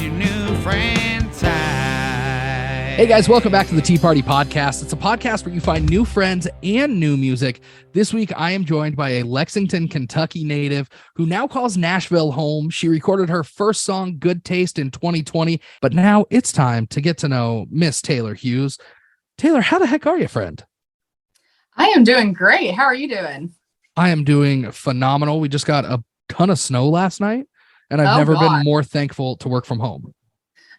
your new friend Ty. Hey guys, welcome back to the Tea Party Podcast. It's a podcast where you find new friends and new music. This week, I am joined by a Lexington, Kentucky native who now calls Nashville home. She recorded her first song, Good Taste, in 2020, but now it's time to get to know Miss Taylor Hughes. Taylor, how the heck are you, friend? I am doing great. How are you doing? I am doing phenomenal. We just got a ton of snow last night, and I've never been more thankful to work from home.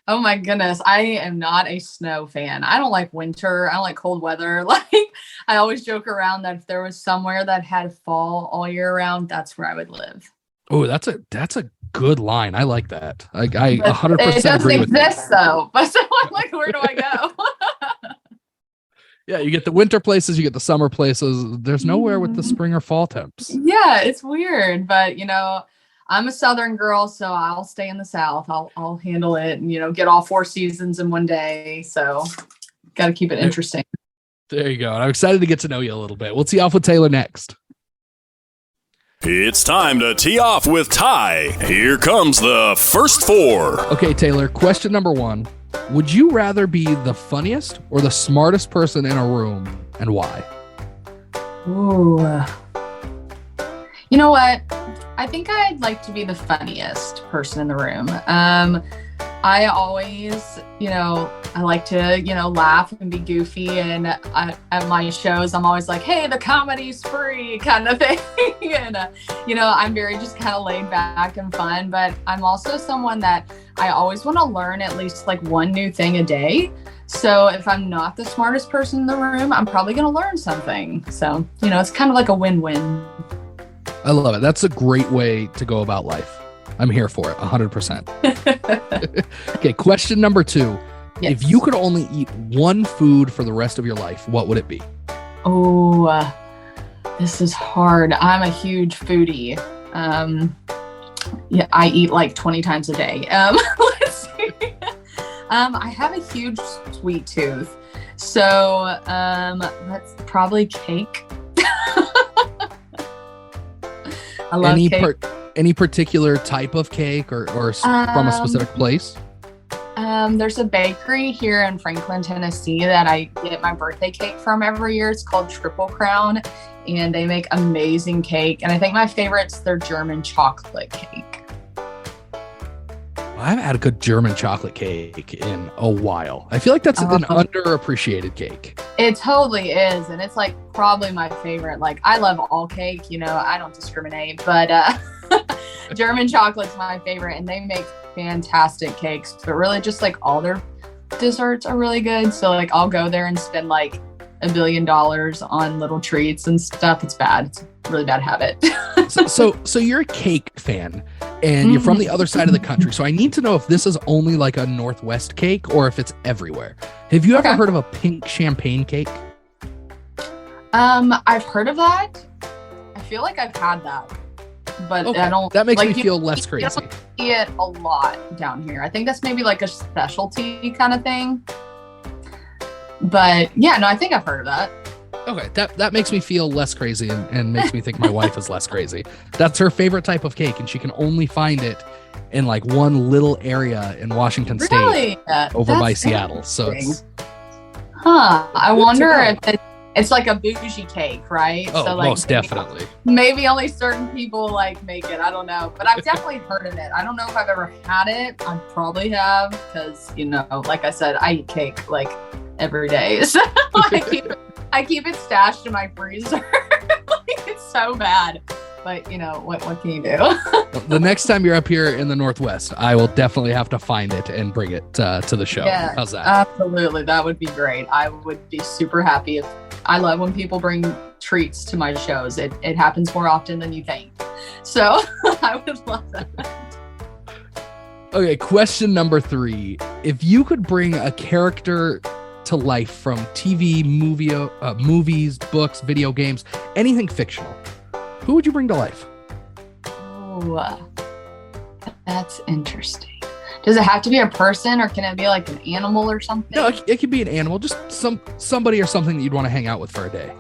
Oh my goodness. I am not a snow fan. I don't like winter. I don't like cold weather. I always joke around that if there was somewhere that had fall all year round, that's where I would live. Oh, that's a good line. I like that. I 100% agree with that. It doesn't exist though. But so I'm like, where do I go? Yeah, you get the winter places, you get the summer places. There's nowhere with the spring or fall temps. Yeah, it's weird. But I'm a Southern girl, so I'll stay in the South. I'll handle it and, get all 4 seasons in one day. So got to keep it interesting. There you go. I'm excited to get to know you a little bit. We'll tee off with Taylor next. It's time to tee off with Ty. Here comes the first 4. Okay, Taylor, question number 1. Would you rather be the funniest or the smartest person in a room, and why? Ooh. You know what? I think I'd like to be the funniest person in the room. I always, I like to, laugh and be goofy. And at my shows, I'm always like, hey, the comedy's free kind of thing. And, I'm very just kind of laid back and fun. But I'm also someone that I always want to learn at least like one new thing a day. So if I'm not the smartest person in the room, I'm probably going to learn something. So, it's kind of like a win-win. I love it. That's a great way to go about life. I'm here for it, 100%. Okay, question number 2. Yes. If you could only eat one food for the rest of your life, what would it be? Oh, this is hard. I'm a huge foodie. I eat like 20 times a day. Let's see. I have a huge sweet tooth. So that's probably cake. I love cake. Any particular type of cake or from a specific place? There's a bakery here in Franklin, Tennessee that I get my birthday cake from every year. It's called Triple Crown, and they make amazing cake. And I think my favorite's their German chocolate cake. I haven't had a good German chocolate cake in a while. I feel like that's an underappreciated cake. It totally is. And it's like probably my favorite. Like I love all cake, I don't discriminate, but German chocolate's my favorite, and they make fantastic cakes, but really just like all their desserts are really good. So like I'll go there and spend like $1 billion on little treats and stuff. It's bad. It's a really bad habit. So you're a cake fan and you're from the other side of the country. So I need to know if this is only like a Northwest cake or if it's everywhere. Have you ever heard of a pink champagne cake? I've heard of that. I feel like I've had that, but I don't. That makes me feel less crazy. You don't see it a lot down here. I think that's maybe like a specialty kind of thing. But yeah, no, I think I've heard of that. Okay, that makes me feel less crazy and makes me think my wife is less crazy. That's her favorite type of cake, and she can only find it in like one little area in Washington State over by Seattle. So it's I wonder if it's like a bougie cake, right? Oh, so like most definitely. Maybe only certain people like make it. I don't know, but I've definitely heard of it. I don't know if I've ever had it. I probably have because like I said, I eat cake like every day. So I keep it stashed in my freezer. Like it's so bad. But what can you do? The next time you're up here in the Northwest, I will definitely have to find it and bring it to the show. Yeah, how's that? Absolutely, that would be great. I would be super happy if. I love when people bring treats to my shows. It happens more often than you think. So I would love that. Okay, question number 3. If you could bring a character to life from TV, movies, books, video games, anything fictional, who would you bring to life? Oh, that's interesting. Does it have to be a person or can it be like an animal or something? No, it could be an animal, just somebody or something that you'd want to hang out with for a day.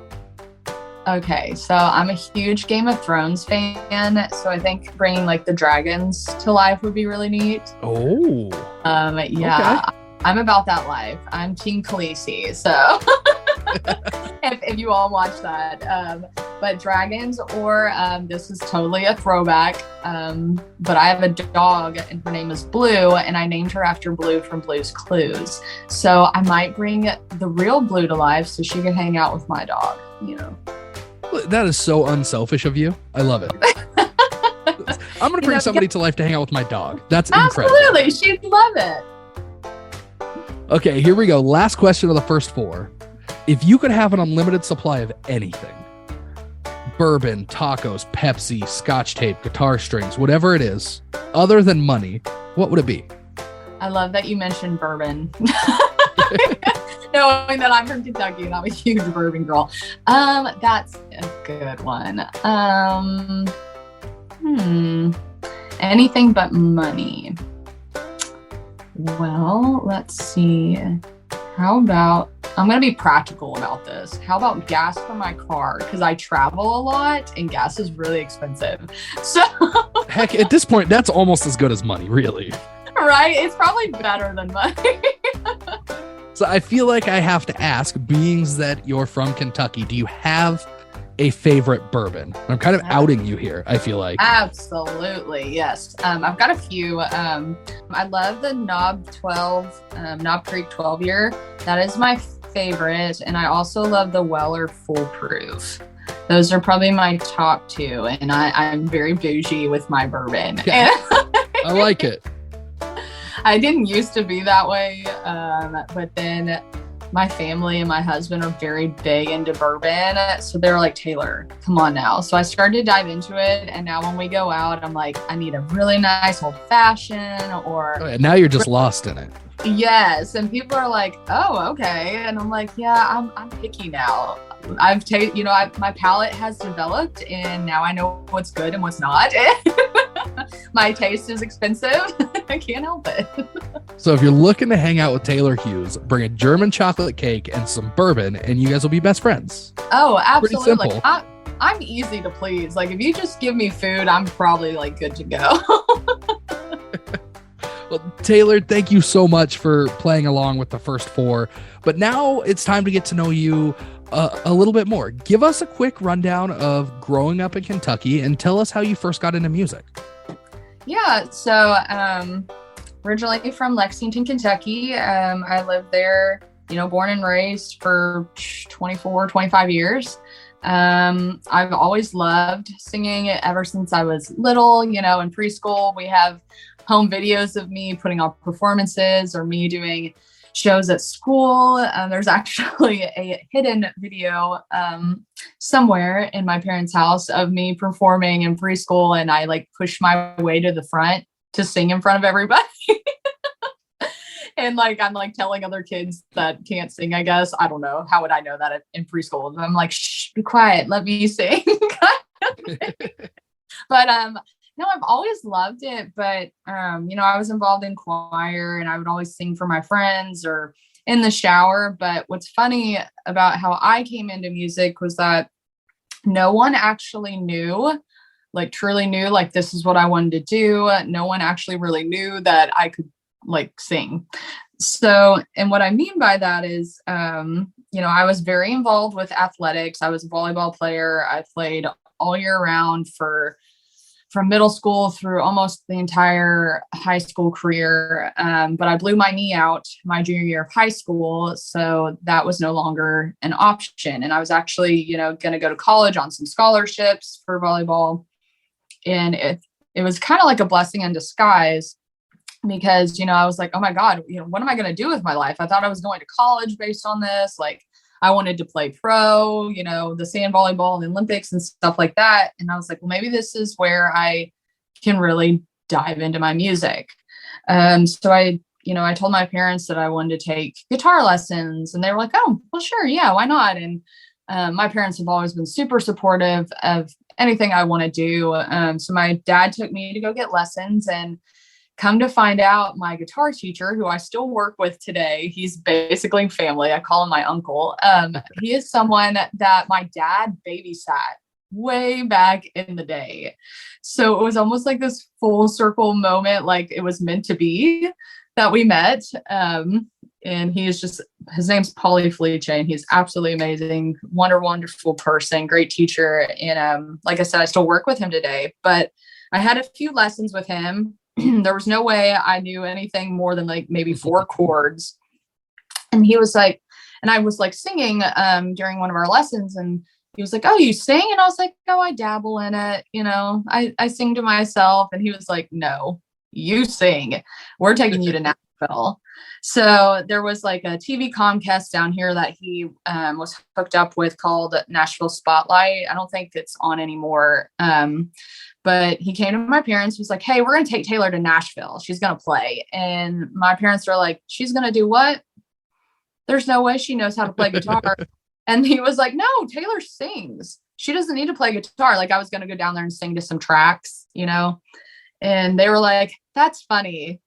Okay, so I'm a huge Game of Thrones fan, so I think bringing like the dragons to life would be really neat. Oh, Yeah, okay. I'm about that life. I'm Team Khaleesi, so if you all watch that. But dragons, or this is totally a throwback, but I have a dog and her name is Blue, and I named her after Blue from Blue's Clues. So I might bring the real Blue to life so she can hang out with my dog, you know. That is so unselfish of you. I love it. I'm going to bring somebody to life to hang out with my dog. That's incredible. Absolutely. She'd love it. Okay, here we go. Last question of the first 4. If you could have an unlimited supply of anything, bourbon, tacos, Pepsi, Scotch tape, guitar strings, whatever it is, other than money, what would it be? I love that you mentioned bourbon. Knowing that I'm from Kentucky and I'm a huge bourbon girl. That's a good one. Anything but money. Well, let's see. How about, I'm going to be practical about this. How about gas for my car? Because I travel a lot and gas is really expensive. So heck, at this point, that's almost as good as money, really. Right? It's probably better than money. So I feel like I have to ask, being that you're from Kentucky, do you have a favorite bourbon? I'm kind of outing you here, I feel like. Absolutely, yes. I've got a few. I love the Knob Creek 12 year. That is my favorite. And I also love the Weller Full Proof. Those are probably my top 2. And I'm very bougie with my bourbon. Yeah. I like it. I didn't used to be that way, but then my family and my husband are very big into bourbon. So they're like, Taylor, come on now. So I started to dive into it. And now when we go out, I'm like, I need a really nice old fashioned or. Oh, yeah, now you're just lost in it. Yes. And people are like, oh, okay. And I'm like, yeah, I'm picky now. My palate has developed and now I know what's good and what's not. My taste is expensive. I can't help it. So if you're looking to hang out with Taylor Hughes, bring a German chocolate cake and some bourbon and you guys will be best friends. Oh, absolutely. Pretty simple. I'm easy to please. Like if you just give me food, I'm probably like good to go. Well, Taylor, thank you so much for playing along with the first 4. But now it's time to get to know you a little bit more. Give us a quick rundown of growing up in Kentucky and tell us how you first got into music. Yeah, so originally from Lexington, Kentucky. I lived there, born and raised for 25 years. I've always loved singing ever since I was little. In preschool, we have home videos of me putting on performances or me doing shows at school. There's actually a hidden video somewhere in my parents' house of me performing in preschool, and I like pushed my way to the front to sing in front of everybody. And like I'm like telling other kids that can't sing, I guess. I don't know. How would I know that in preschool? I'm like, shh, be quiet, let me sing. But no, I've always loved it, but I was involved in choir and I would always sing for my friends or in the shower. But what's funny about how I came into music was that no one actually truly knew, like, this is what I wanted to do. No one actually really knew that I could like sing. So, and what I mean by that is, I was very involved with athletics. I was a volleyball player. I played all year round from middle school through almost the entire high school career. But I blew my knee out my junior year of high school. So that was no longer an option. And I was actually, going to go to college on some scholarships for volleyball. And it was kind of like a blessing in disguise because, I was like, oh my God, what am I going to do with my life? I thought I was going to college based on this. Like, I wanted to play pro, the sand volleyball and the Olympics and stuff like that. And I was like, well, maybe this is where I can really dive into my music. So I told my parents that I wanted to take guitar lessons and they were like, oh, well, sure. Yeah, why not? And my parents have always been super supportive of anything I want to do. So my dad took me to go get lessons, and come to find out, my guitar teacher, who I still work with today, he's basically family. I call him my uncle. He is someone that my dad babysat way back in the day. So it was almost like this full circle moment, like it was meant to be. that we met. And his name's Paulie Felice, and he's absolutely amazing, wonderful person, great teacher. And like I said, I still work with him today, but I had a few lessons with him. There was no way I knew anything more than like maybe 4 chords. And he was like, and I was like singing during one of our lessons, and he was like, "Oh, you sing?" And I was like, "Oh, I dabble in it. I sing to myself." And he was like, "No, you sing. We're taking you to Nashville." So there was like a TV Comcast down here that he was hooked up with called Nashville Spotlight. I don't think it's on anymore. But he came to my parents, was like, "Hey, we're going to take Taylor to Nashville. She's going to play." And my parents were like, "She's going to do what? There's no way she knows how to play guitar." And he was like, "No, Taylor sings. She doesn't need to play guitar." Like I was going to go down there and sing to some tracks, And they were like, "That's funny.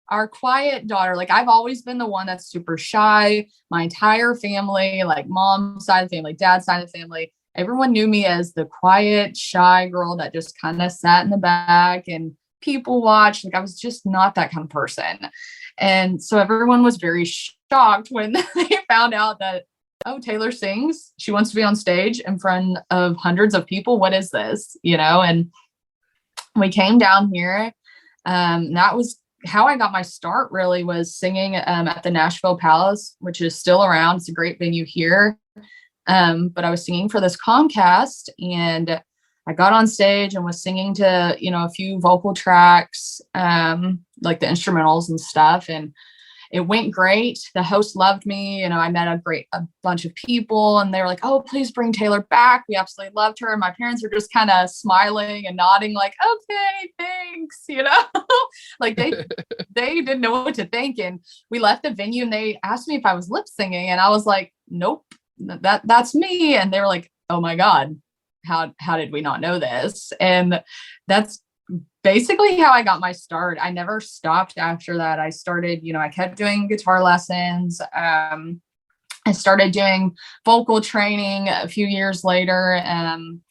Our quiet daughter," like I've always been the one that's super shy. My entire family, like mom's side of the family, dad's side of the family, everyone knew me as the quiet, shy girl that just kind of sat in the back and people watched. Like I was just not that kind of person. And so everyone was very shocked when they found out that, "Oh, Taylor sings. She wants to be on stage in front of hundreds of people. What is this?" And we came down here. That was how I got my start, really, was singing at the Nashville Palace, which is still around. It's a great venue here. But I was singing for this Comcast, and I got on stage and was singing to, a few vocal tracks, like the instrumentals and stuff. And it went great. The host loved me. I met a bunch of people, and they were like, "Oh, please bring Taylor back. We absolutely loved her." And my parents were just kind of smiling and nodding like, "Okay, thanks." Like they didn't know what to think. And we left the venue, and they asked me if I was lip singing. And I was like, "Nope, that's me." And they were like, "Oh my God, how did we not know this?" And that's basically how I got my start. I never stopped after that. I started, I kept doing guitar lessons. I started doing vocal training a few years later. And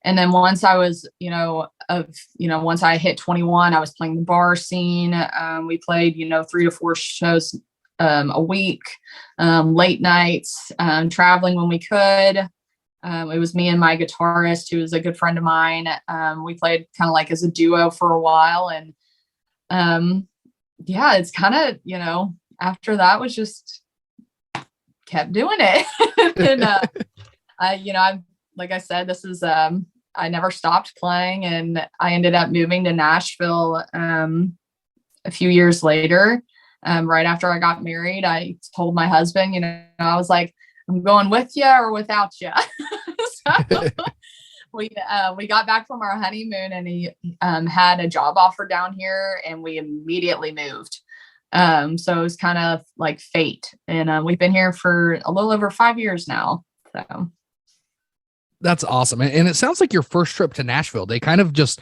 then once I was, once I hit 21, I was playing the bar scene. We played, 3 to 4 shows a week, late nights, traveling when we could. It was me and my guitarist, who was a good friend of mine. We played kind of like as a duo for a while. And it's kind of, after that was just kept doing it. And, I'm, like I said, this is, I never stopped playing, and I ended up moving to Nashville a few years later. Right after I got married, I told my husband, I was like, "I'm going with you or without you." So we got back from our honeymoon, and he had a job offer down here, and we immediately moved. So it was kind of like fate. And we've been here for a little over 5 years now. So That's awesome. And it sounds like your first trip to Nashville, they kind of just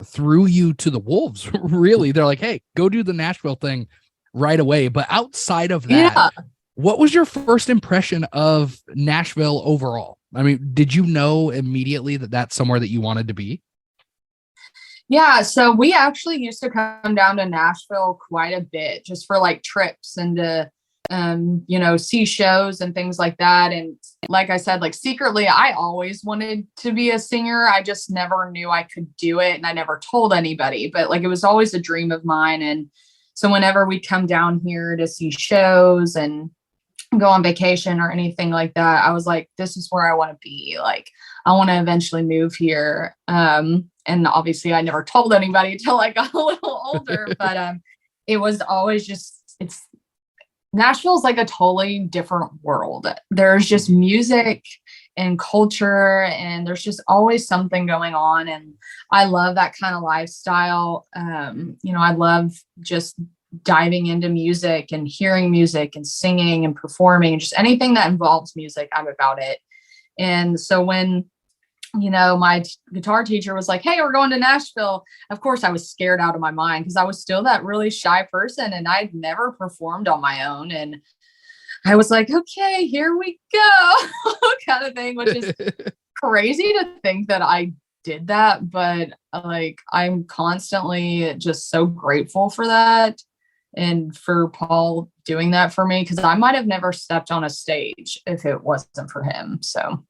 threw you to the wolves. Really. They're like, "Hey, go do the Nashville thing right away." But outside of that, what was your first impression of Nashville overall? I mean, did you know immediately that that's somewhere that you wanted to be? Yeah, so we actually used to come down to Nashville quite a bit, just for like trips and to see shows and things like that. And like I said, like secretly, I always wanted to be a singer. I just never knew I could do it, and I never told anybody, but like it was always a dream of mine. And so whenever we'd come down here to see shows and go on vacation or anything like that, I was like, this is where I want to be. Like, I want to eventually move here. And obviously I never told anybody until I got a little older, but it was always just, Nashville's like a totally different world. There's just music and culture, and there's just always something going on. And I love that kind of lifestyle. I love just diving into music and hearing music and singing and performing, and just anything that involves music, I'm about it. And so when, my guitar teacher was like, "Hey, we're going to Nashville," of course I was scared out of my mind, because I was still that really shy person, and I'd never performed on my own. And I was like, "Okay, here we go," kind of thing, which is crazy to think that I did that. But like, I'm constantly just so grateful for that. and for Paul doing that for me, because I might have never stepped on a stage if it wasn't for him. So,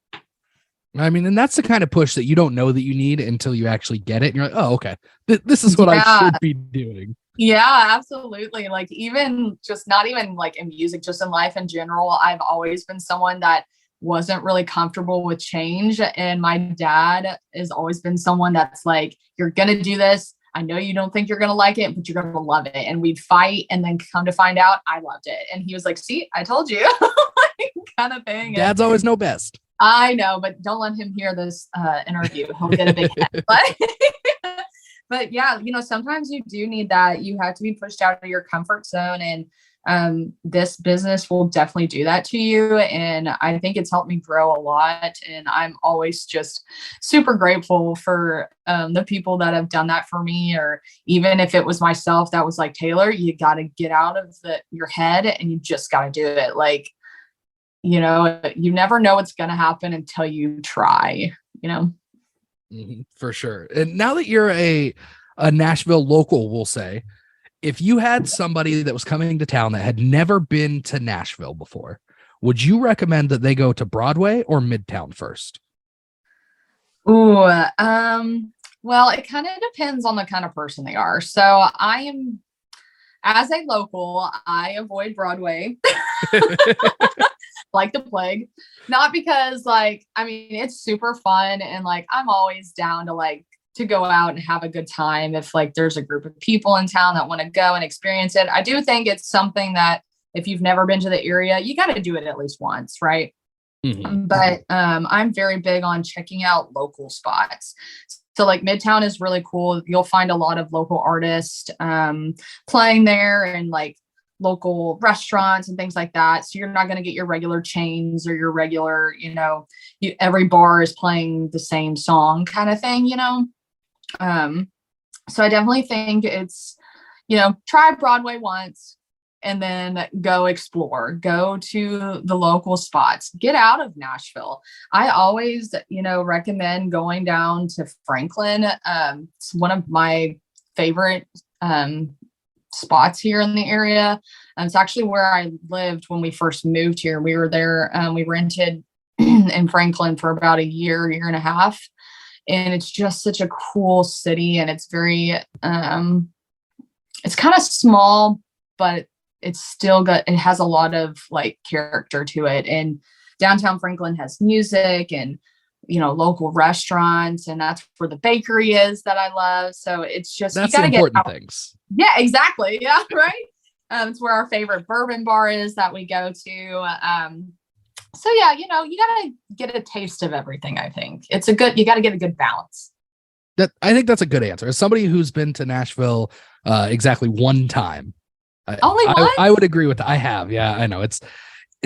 I mean, and that's the kind of push that you don't know that you need until you actually get it. And you're like, oh, okay, this is what I should be doing. Yeah, absolutely. Like even just not even like in music, just in life in general, I've always been someone that wasn't really comfortable with change. And my dad has always been someone that's like, you're going to do this. I know you don't think you're going to like it, but you're going to love it. And we'd fight and then come to find out I loved it. And he was like, see, I told you, kind of thing. Dads always know best. I know, but don't let him hear this interview. He'll get a big head. But yeah, sometimes you do need that. You have to be pushed out of your comfort zone. And this business will definitely do that to you. And I think it's helped me grow a lot. And I'm always just super grateful for the people that have done that for me. Or even if it was myself that was like, Taylor, you got to get out of your head and you just got to do it. Like, you never know what's going to happen until you try, For sure. And now that you're a Nashville local, we'll say, if you had somebody that was coming to town that had never been to Nashville before, would you recommend that they go to Broadway or Midtown first? Ooh, well, it kind of depends on the kind of person they are. So as a local, I avoid Broadway like the plague. Not because it's super fun and I'm always down to go out and have a good time if there's a group of people in town that want to go and experience it. I do think it's something that if you've never been to the area, you got to do it at least once, right? Mm-hmm. But I'm very big on checking out local spots. So Midtown is really cool. You'll find a lot of local artists playing there and local restaurants and things like that. So you're not going to get your regular chains or your regular, every bar is playing the same song kind of thing, So I definitely think it's, try Broadway once and then go explore, go to the local spots, get out of Nashville. I always, recommend going down to Franklin. It's one of my favorite spots here in the area. It's actually where I lived when we first moved here. We were there, we rented in Franklin for about a year and a half. And it's just such a cool city. And it's very, it's kind of small, but it's still it has a lot of character to it. And downtown Franklin has music and, local restaurants. And that's where the bakery is that I love. So it's just, that's you got to get out. Things. Yeah, exactly. Yeah. Right. It's where our favorite bourbon bar is that we go to. So yeah, you got to get a taste of everything. I think you got to get a good balance. I think that's a good answer. As somebody who's been to Nashville exactly one time, only one? I would agree with that. I have. Yeah, I know it's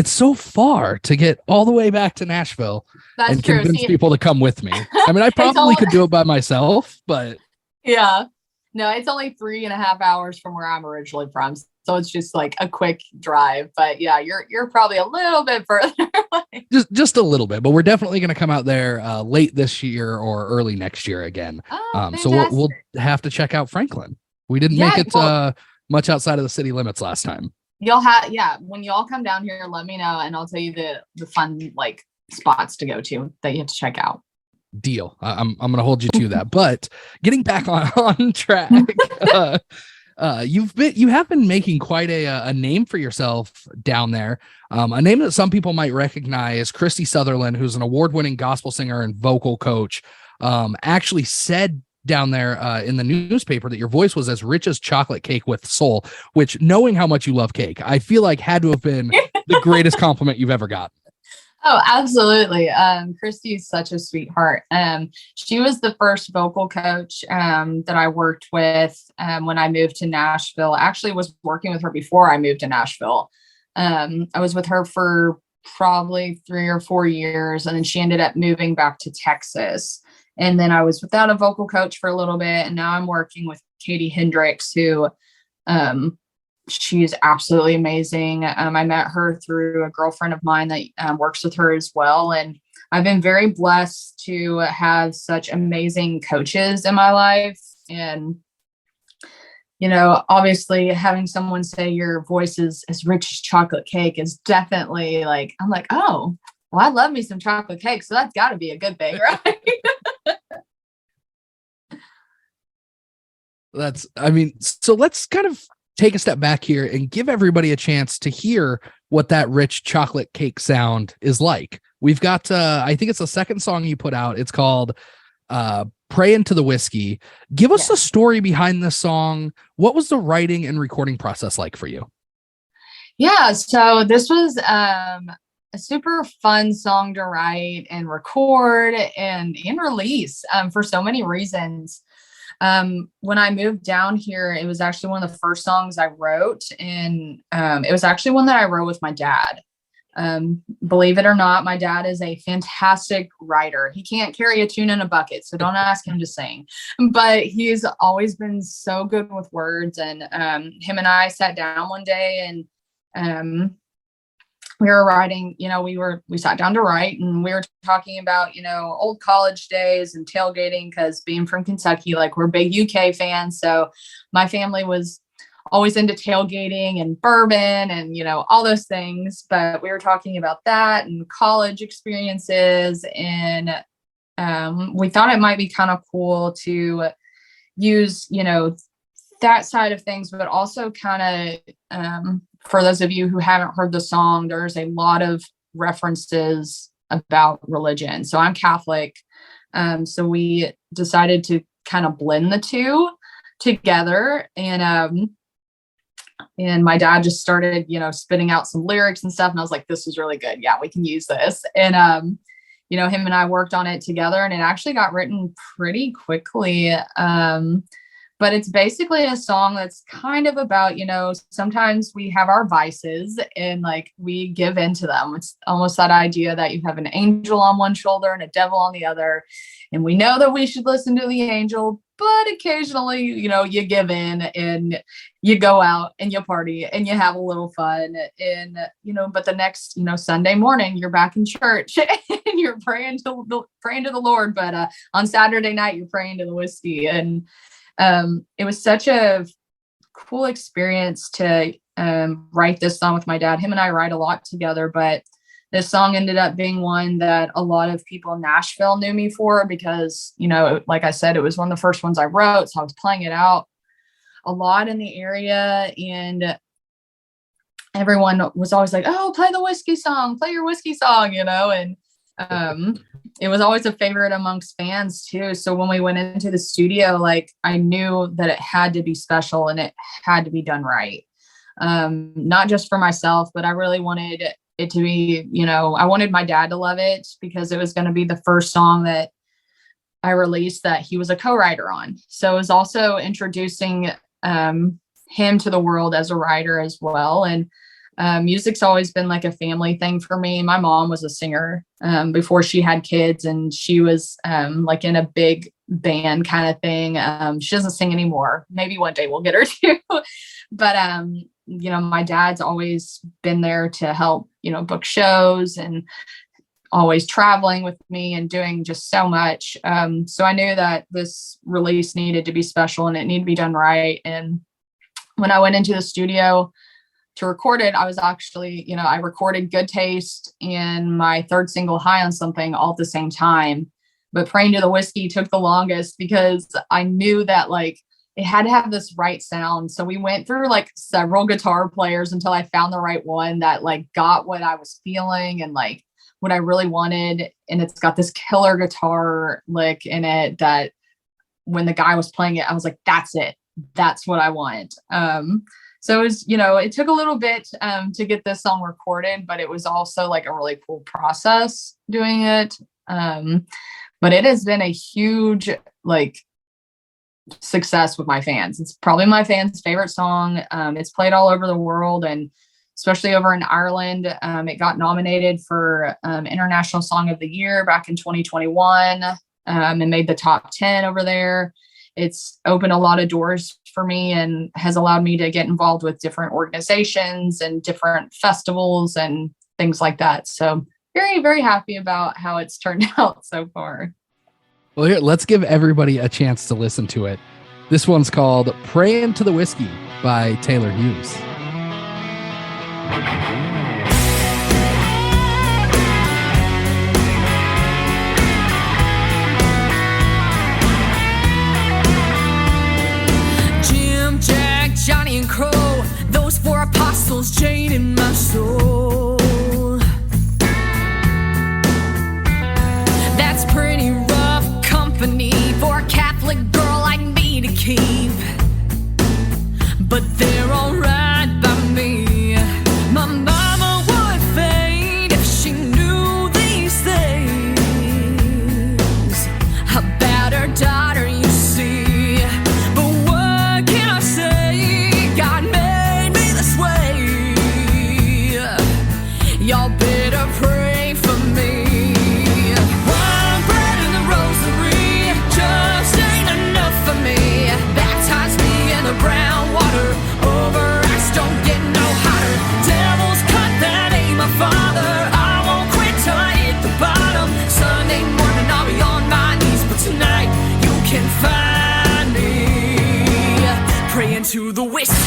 so far to get all the way back to Nashville and convince people to come with me. I mean, I probably could do it by myself, but yeah, no, it's only 3.5 hours from where I'm originally from. So it's just a quick drive, but yeah, you're probably a little bit further. just a little bit, but we're definitely going to come out there late this year or early next year again. So we'll have to check out Franklin. We didn't make it much outside of the city limits last time. When y'all come down here, let me know and I'll tell you the fun spots to go to that you have to check out. Deal. I'm going to hold you to that. But getting back on track, you have been making quite a name for yourself down there. A name that some people might recognize. Christy Sutherland, who's an award-winning gospel singer and vocal coach, actually said down there in the newspaper that your voice was as rich as chocolate cake with soul, which, knowing how much you love cake, I feel had to have been the greatest compliment you've ever gotten. Oh, absolutely. Christy is such a sweetheart. She was the first vocal coach that I worked with when I moved to Nashville. Actually was working with her before I moved to Nashville. I was with her for probably 3 or 4 years, and then she ended up moving back to Texas. And then I was without a vocal coach for a little bit, and now I'm working with Katie Hendricks, who she's absolutely amazing. I met her through a girlfriend of mine that works with her as well. And I've been very blessed to have such amazing coaches in my life. And, obviously having someone say your voice is as rich as chocolate cake is definitely like, I'm like, oh, well, I love me some chocolate cake. So that's got to be a good thing, right? So let's kind of take a step back here and give everybody a chance to hear what that rich chocolate cake sound is like. We've got, I think it's the second song you put out. It's called Pray Into the Whiskey. Give us the story behind this song. What was the writing and recording process like for you? Yeah, so this was a super fun song to write and record and release for so many reasons. When I moved down here, it was actually one of the first songs I wrote, and it was actually one that I wrote with my dad. Believe it or not, my dad is a fantastic writer. He can't carry a tune in a bucket, so don't ask him to sing, but he's always been so good with words. And him and I sat down one day, and we were writing, we sat down to write, and we were talking about, old college days and tailgating, because being from Kentucky, like, we're big UK fans. So my family was always into tailgating and bourbon and, all those things. But we were talking about that and college experiences. And we thought it might be kind of cool to use, that side of things, but also kind of, for those of you who haven't heard the song, there's a lot of references about religion. So I'm Catholic. So we decided to kind of blend the two together. And my dad just started, spitting out some lyrics and stuff. And I was like, this is really good. Yeah, we can use this. And, him and I worked on it together, and it actually got written pretty quickly. But it's basically a song that's kind of about, sometimes we have our vices and like we give into them. It's almost that idea that you have an angel on one shoulder and a devil on the other. And we know that we should listen to the angel, but occasionally, you give in and you go out and you party and you have a little fun. And, but the next, Sunday morning, you're back in church and you're praying to the Lord. But on Saturday night, you're praying to the whiskey. And it was such a cool experience to write this song with my dad. Him and I write a lot together, but this song ended up being one that a lot of people in Nashville knew me for, because, like I said, it was one of the first ones I wrote. So I was playing it out a lot in the area, and everyone was always like, oh, play the whiskey song, play your whiskey song, and it was always a favorite amongst fans too. So when we went into the studio, like, I knew that it had to be special and it had to be done right. Not just for myself, but I really wanted it to be, I wanted my dad to love it, because it was going to be the first song that I released that he was a co-writer on. So it was also introducing him to the world as a writer as well. And music's always been like a family thing for me. My mom was a singer before she had kids, and she was like in a big band kind of thing. She doesn't sing anymore. Maybe one day we'll get her to. But my dad's always been there to help, book shows, and always traveling with me and doing just so much. So I knew that this release needed to be special and it needed to be done right. And when I went into the studio to record it, I was actually, I recorded Good Taste and my third single, High on Something, all at the same time. But Praying to the Whiskey took the longest, because I knew that like it had to have this right sound. So we went through like several guitar players until I found the right one that like got what I was feeling and like what I really wanted. And it's got this killer guitar lick in it that when the guy was playing it, I was like, that's it. That's what I want. So it was, it took a little bit to get this song recorded, but it was also like a really cool process doing it. But it has been a huge like success with my fans. It's probably my fans' favorite song. It's played all over the world, and especially over in Ireland. It got nominated for International Song of the Year back in 2021 and made the top 10 over there. It's opened a lot of doors for me and has allowed me to get involved with different organizations and different festivals and things like that. So very, very happy about how it's turned out so far. Well, here, let's give everybody a chance to listen to it. This one's called Prayin' to the Whiskey by Taylor Hughes. Jim, Jack, Johnny, and Crow, those four apostles, Jane in my soul. That's pretty rough company for a Catholic girl like me to keep, but they're alright by me. My mama would faint if she knew these things about her daughter, you see. But what can I say? God made me this way. Y'all better pray for me. One bread in the rosary just ain't enough for me. Baptize me in the brown water, over ice, don't get no hotter. Devil's cut, that ain't my father. I won't quit till I hit the bottom. Sunday morning I'll be on my knees, but tonight you can find me praying to the whiskey.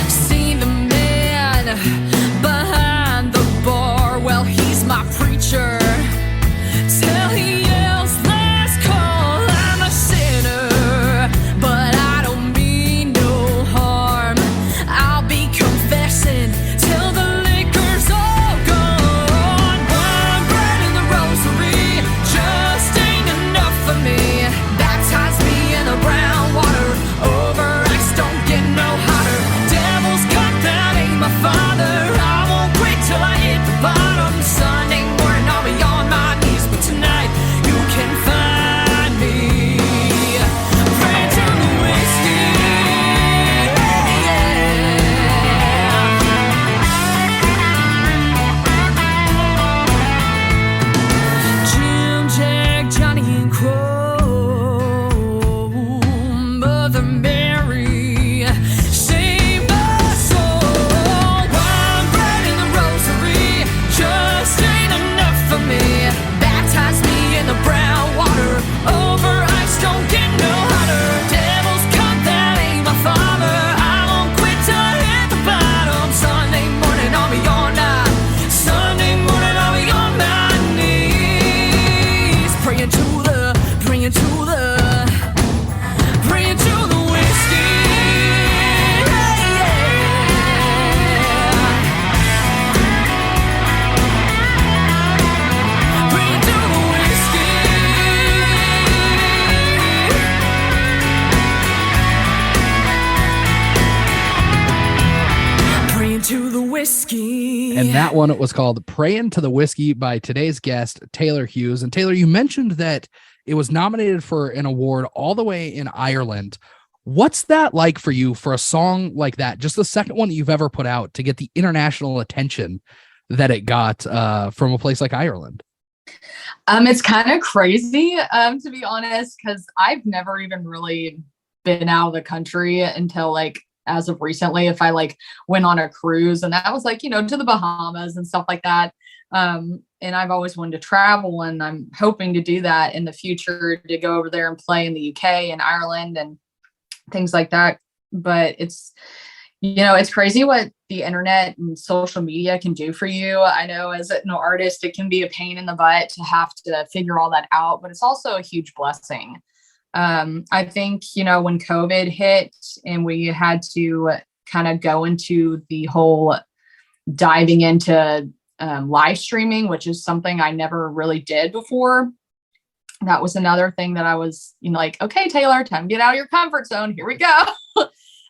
See the man behind the bar, well, he's my preacher. Till he yells, last call, I'm a sinner. But I don't mean no harm. I'll be confessing till the liquor's all gone. One bread in the rosary just ain't enough for me. Baptize me in the brown water, over ice, don't get no hotter. Devil's cut, that ain't my father. I won't quit till I hit the bottom. Sunday morning I'll be on my knees, but tonight you can find me praying to the whiskey. Jim, Jack, Johnny, and Crow, Mother Mary, save my soul. One bread in the rosary just ain't enough for me. Baptize me in the brown water, over ice, don't get no hotter. Devil's cut, that ain't my father. I won't quit till I hit the bottom. Sunday morning I'll be on night. Sunday morning I'll be on my knees, praying to the whiskey. Praying to the whiskey. Praying to the whiskey. And that one was called Prayin' to the Whiskey by today's guest, Taylor Hughes. And Taylor, you mentioned that it was nominated for an award all the way in Ireland. What's that like for you for a song like that? Just the second one that you've ever put out to get the international attention that it got from a place like Ireland. It's kind of crazy, to be honest, because I've never even really been out of the country until like as of recently. If I like went on a cruise, and that was like, to the Bahamas and stuff like that. And I've always wanted to travel, and I'm hoping to do that in the future, to go over there and play in the UK and Ireland and things like that. But it's crazy what the internet and social media can do for you. I know as an artist, it can be a pain in the butt to have to figure all that out, but it's also a huge blessing. I think, when COVID hit and we had to kind of go into the whole diving into live streaming, which is something I never really did before. That was another thing that I was like, okay, Taylor, time to get out of your comfort zone. Here we go.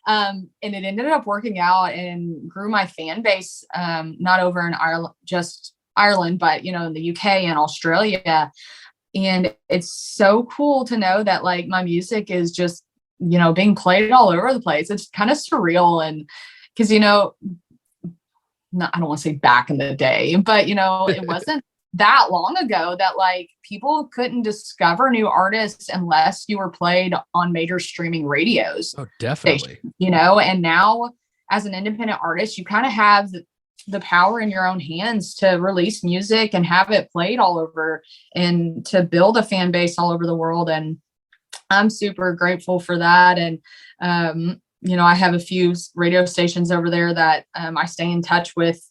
And it ended up working out and grew my fan base, not over in Ireland, just Ireland, but, in the UK and Australia. And it's so cool to know that like my music is just, being played all over the place. It's kind of surreal. And because, I don't want to say back in the day, but, it wasn't that long ago that like people couldn't discover new artists unless you were played on major streaming radios. Oh, definitely. And now as an independent artist, you kind of have the power in your own hands to release music and have it played all over and to build a fan base all over the world. And I'm super grateful for that. And, I have a few radio stations over there that I stay in touch with,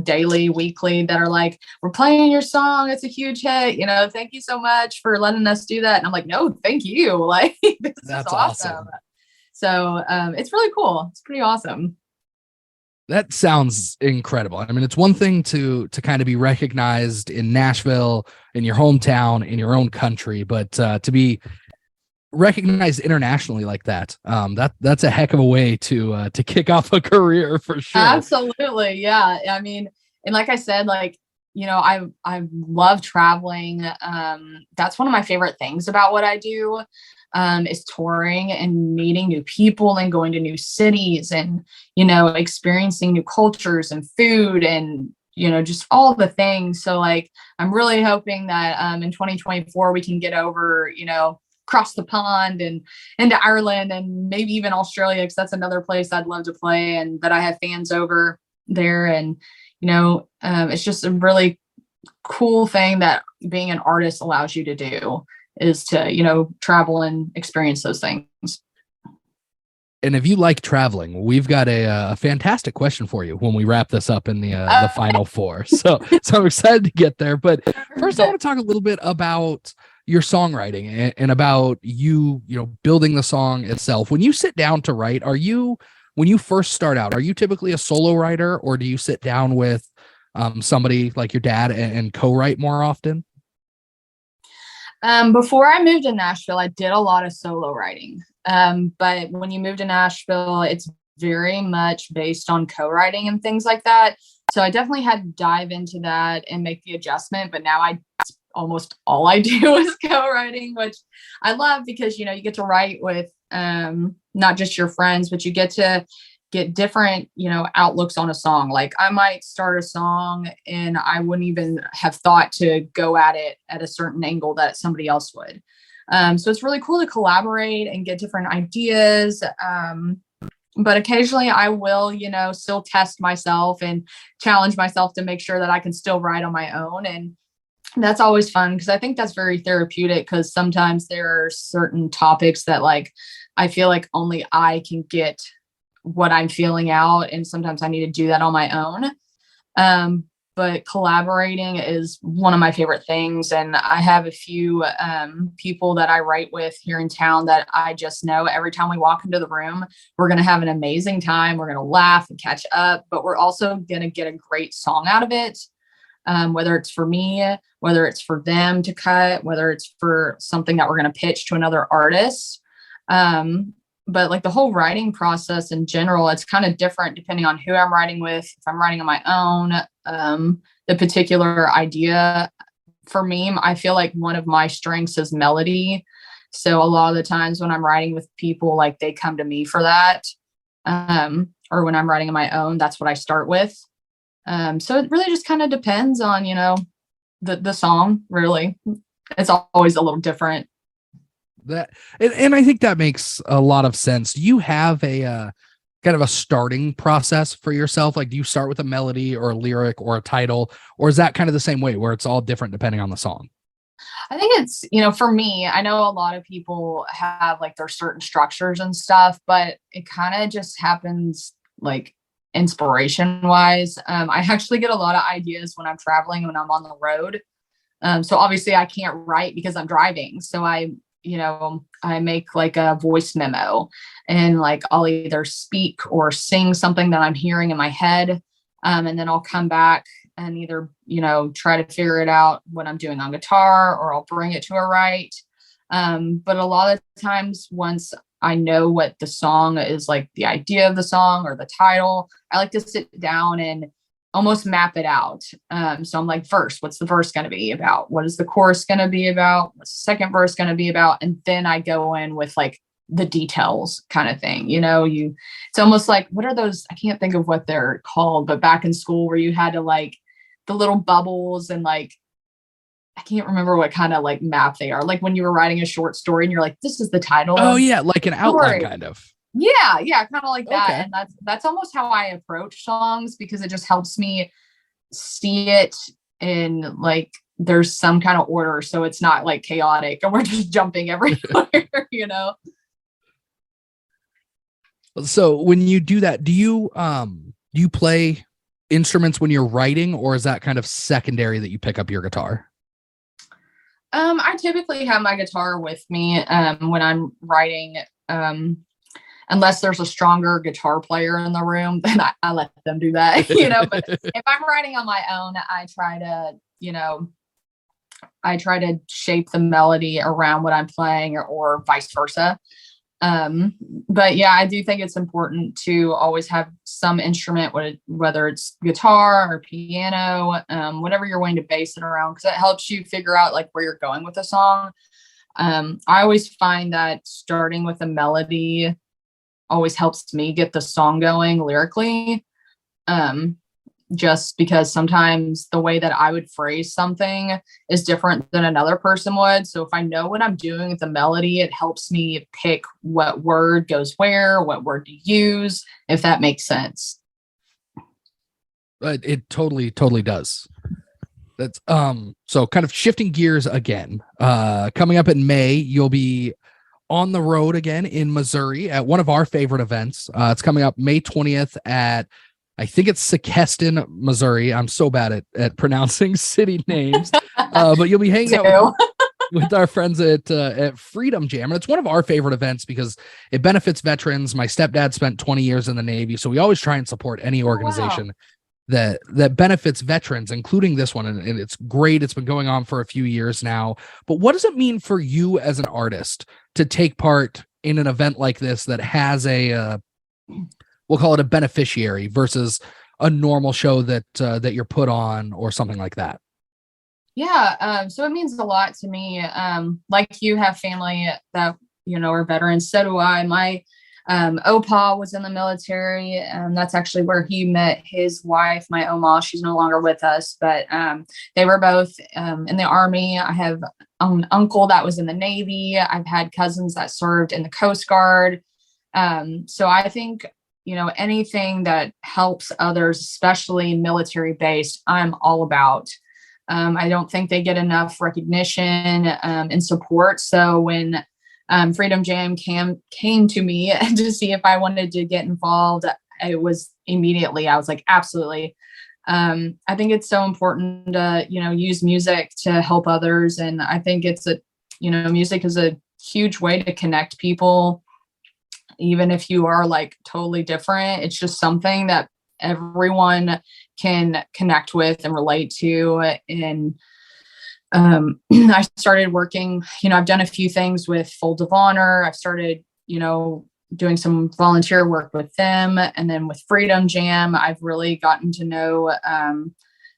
daily, weekly, that are like, we're playing your song. It's a huge hit. Thank you so much for letting us do that. And I'm like, no, thank you. Like, That's is awesome. So it's really cool. It's pretty awesome. That sounds incredible. I mean, it's one thing to kind of be recognized in Nashville, in your hometown, in your own country, but to be recognized internationally like that, that's a heck of a way to kick off a career for sure. Absolutely. Yeah. I mean, and like I said, like, I love traveling. That's one of my favorite things about what I do, is touring and meeting new people and going to new cities and, experiencing new cultures and food and, just all the things. So like, I'm really hoping that in 2024, we can get over, across the pond and into Ireland and maybe even Australia, because that's another place I'd love to play and that I have fans over there. And, it's just a really cool thing that being an artist allows you to do, is to, travel and experience those things. And if you like traveling, we've got a fantastic question for you when we wrap this up in the final four. So I'm excited to get there. But first, I want to talk a little bit about your songwriting and about you building the song itself. When you sit down to write, when you first start out, are you typically a solo writer, or do you sit down with somebody like your dad and co-write more often? Before I moved to Nashville, I did a lot of solo writing. But when you move to Nashville, it's very much based on co-writing and things like that. So I definitely had to dive into that and make the adjustment. But now almost all I do is co-writing, which I love, because, you get to write with not just your friends, but you get to get different, outlooks on a song. Like I might start a song and I wouldn't even have thought to go at it at a certain angle that somebody else would. So it's really cool to collaborate and get different ideas. But occasionally I will, still test myself and challenge myself to make sure that I can still write on my own. And that's always fun, because I think that's very therapeutic, because sometimes there are certain topics that like, I feel like only I can get what I'm feeling out. And sometimes I need to do that on my own. But collaborating is one of my favorite things. And I have a few people that I write with here in town that I just know every time we walk into the room, we're going to have an amazing time. We're going to laugh and catch up, but we're also going to get a great song out of it. Whether it's for me, whether it's for them to cut, whether it's for something that we're going to pitch to another artist. But like the whole writing process in general, it's kind of different depending on who I'm writing with. If I'm writing on my own, the particular idea for me, I feel like one of my strengths is melody. So a lot of the times when I'm writing with people, like they come to me for that. Or when I'm writing on my own, that's what I start with. So it really just kind of depends on, the song, really. It's always a little different. And I think that makes a lot of sense. Do you have a kind of a starting process for yourself? Like, do you start with a melody or a lyric or a title, or is that kind of the same way where it's all different depending on the song? I think it's, for me, I know a lot of people have like their certain structures and stuff, but it kind of just happens like inspiration wise. I actually get a lot of ideas when I'm traveling, when I'm on the road. So obviously I can't write because I'm driving. So I make like a voice memo, and like I'll either speak or sing something that I'm hearing in my head. And then I'll come back and either, try to figure it out when I'm doing on guitar, or I'll bring it to a write. But a lot of times once I know what the song is, like the idea of the song or the title, I like to sit down and almost map it out. So I'm like, first, what's the verse going to be about? What is the chorus going to be about? What's the second verse going to be about? And then I go in with like the details kind of thing. It's almost like, what are those? I can't think of what they're called, but back in school where you had to like the little bubbles and like, I can't remember what kind of like map they are. Like when you were writing a short story and you're like, this is the title. Oh yeah. Like an outline kind of. Yeah, kind of like that. Okay. And that's almost how I approach songs, because it just helps me see it in like there's some kind of order, so it's not like chaotic and we're just jumping everywhere, you know. So when you do that, do you play instruments when you're writing, or is that kind of secondary that you pick up your guitar? I typically have my guitar with me when I'm writing. Unless there's a stronger guitar player in the room, then I let them do that, you know. But if I'm writing on my own, I try to shape the melody around what I'm playing, or vice versa. But yeah, I do think it's important to always have some instrument, whether it's guitar or piano, whatever you're going to base it around, because it helps you figure out like where you're going with the song. I always find that starting with a melody always helps me get the song going lyrically. Just because sometimes the way that I would phrase something is different than another person would. So if I know what I'm doing with the melody, it helps me pick what word goes where, what word to use, if that makes sense. It totally does. That's so kind of shifting gears again. Coming up in May, you'll be on the road again in Missouri at one of our favorite events. It's coming up May 20th at, I think it's Sikeston, Missouri. I'm so bad at pronouncing city names, but you'll be hanging out with our friends at Freedom Jam. And it's one of our favorite events because it benefits veterans. My stepdad spent 20 years in the Navy, so we always try and support any organization that benefits veterans, including this one. And it's great. It's been going on for a few years now. But what does it mean for you as an artist to take part in an event like this that has we'll call it a beneficiary versus a normal show that you're put on or something like that? Yeah. So it means a lot to me. Like you have family that, you know, are veterans. So do I. My Opa was in the military, and that's actually where he met his wife, my Oma. She's no longer with us, but they were both in the Army. I have an uncle that was in the Navy. I've had cousins that served in the Coast Guard. So I think, you know, anything that helps others, especially military based, I'm all about. I don't think they get enough recognition and support. So when Freedom Jam came to me to see if I wanted to get involved, it was immediately, I was like, absolutely. I think it's so important to, you know, use music to help others. And I think music is a huge way to connect people. Even if you are like totally different, it's just something that everyone can connect with and relate to. And I started working, you know, I've done a few things with Fold of Honor. I've started, you know, doing some volunteer work with them. And then with Freedom Jam, I've really gotten to know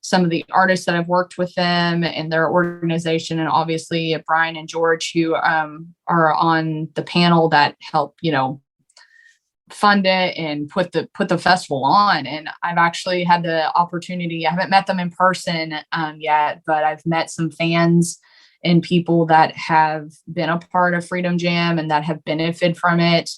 some of the artists that I've worked with them and their organization. And obviously Brian and George, who are on the panel that help, you know, fund it and put the festival on. And I've actually had the opportunity, I haven't met them in person yet, but I've met some fans and people that have been a part of Freedom Jam and that have benefited from it.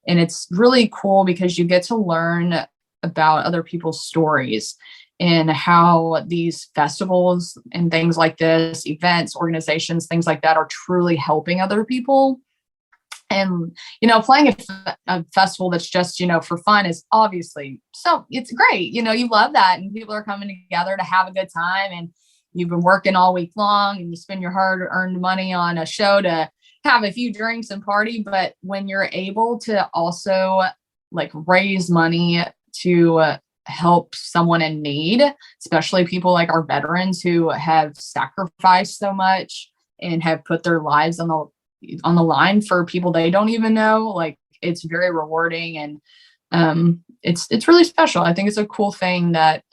And it's really cool because you get to learn about other people's stories and how these festivals and things like this, events, organizations, things like that are truly helping other people. And, you know, playing a festival that's just, you know, for fun is obviously, so it's great. You know, you love that. And people are coming together to have a good time. And you've been working all week long and you spend your hard earned money on a show to have a few drinks and party. But when you're able to also like raise money to help someone in need, especially people like our veterans who have sacrificed so much and have put their lives on the line for people they don't even know, like it's very rewarding. And it's really special. I think it's a cool thing that